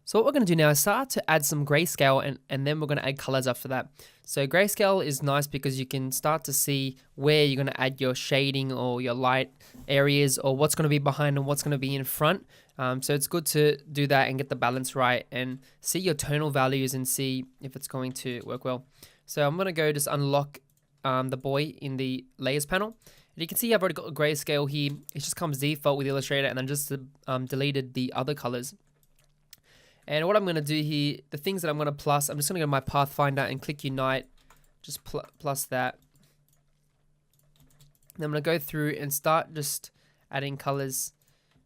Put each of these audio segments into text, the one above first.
So what we're going to do now is start to add some grayscale and then we're going to add colors after that. So grayscale is nice because you can start to see where you're going to add your shading or your light areas or what's going to be behind and what's going to be in front. So it's good to do that and get the balance right and see your tonal values and see if it's going to work well. So I'm going to go just unlock the boy in the layers panel. And you can see I've already got a grayscale here. It just comes default with Illustrator and then just deleted the other colors. And what I'm going to do here, the things that I'm going to plus, I'm just going to go to my Pathfinder and click Unite, just plus that. Then I'm going to go through and start just adding colors.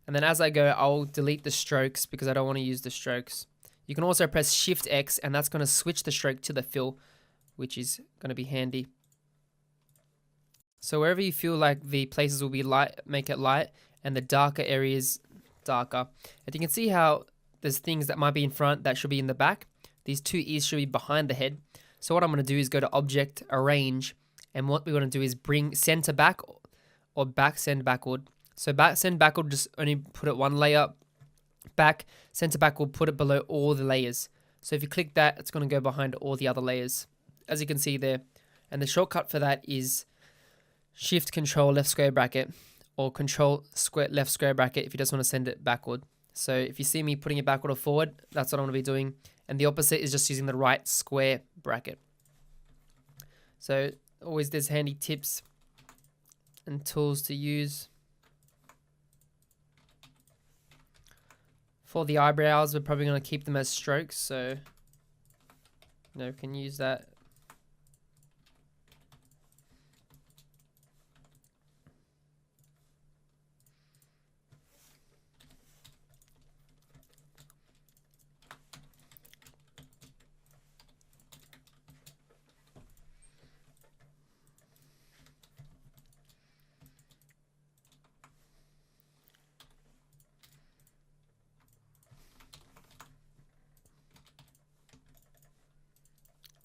And then as I go, I'll delete the strokes because I don't want to use the strokes. You can also press Shift X and that's going to switch the stroke to the fill, which is going to be handy. So wherever you feel like the places will be light, make it light, and the darker areas darker. And you can see how there's things that might be in front that should be in the back. These two ears should be behind the head. So what I'm going to do is go to Object, Arrange, and what we want to do is bring center back or back send backward. So back send backward, just only put it one layer back. Center back will put it below all the layers. So if you click that, it's going to go behind all the other layers, as you can see there. And the shortcut for that is Shift Control left square bracket or Control square left square bracket if you just want to send it backward. So if you see me putting it backward or forward, that's what I'm going to be doing. And the opposite is just using the right square bracket. So always there's handy tips and tools to use. For the eyebrows, we're probably going to keep them as strokes. So we can use that.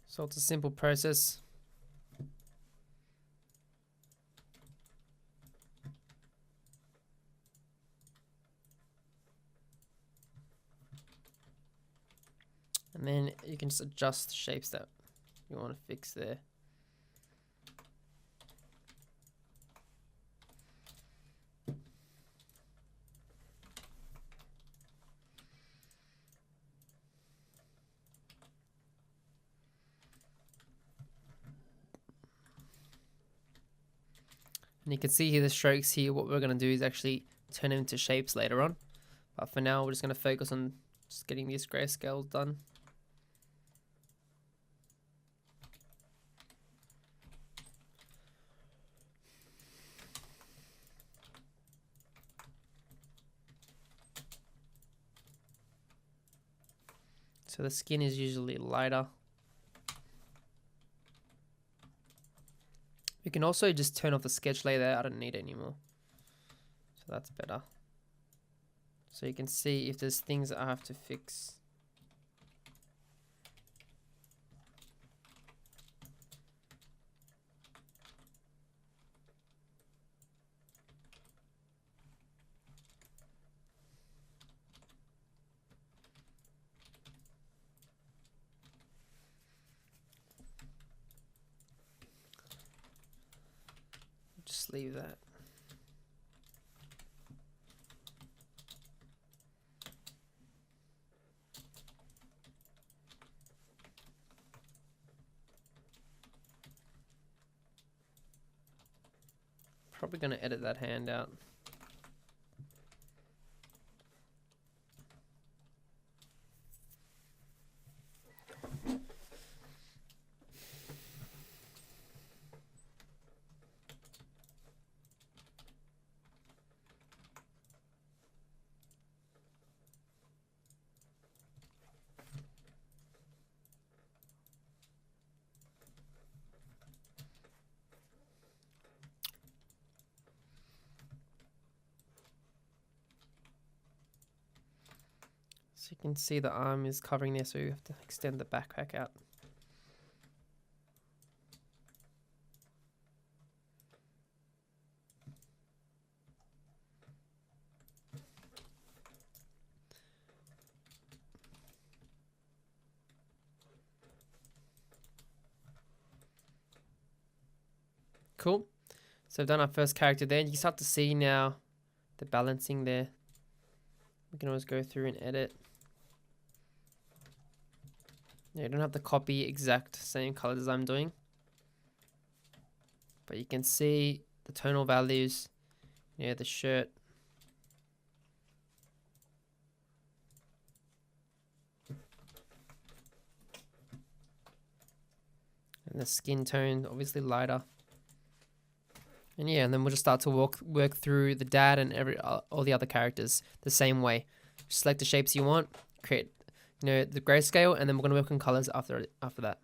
So it's a simple process. And then you can just adjust the shapes that you want to fix there. And you can see here the strokes here. What we're going to do is actually turn them into shapes later on. But for now, we're just going to focus on just getting these grayscales done. So the skin is usually lighter. You can also just turn off the sketch layer there. I don't need it anymore. So that's better. So you can see if there's things that I have to fix. Just leave that. Probably going to edit that hand out. So you can see the arm is covering there, so you have to extend the backpack out. Cool. So we've done our first character there. You can start to see now the balancing there. We can always go through and edit. Yeah, you don't have to copy exact same colors as I'm doing. But you can see the tonal values. Yeah, the shirt. And the skin tone, obviously lighter. And yeah, and then we'll just start to work through the dad and all the other characters the same way. Select the shapes you want, create the grayscale, and then we're gonna work on colors after that.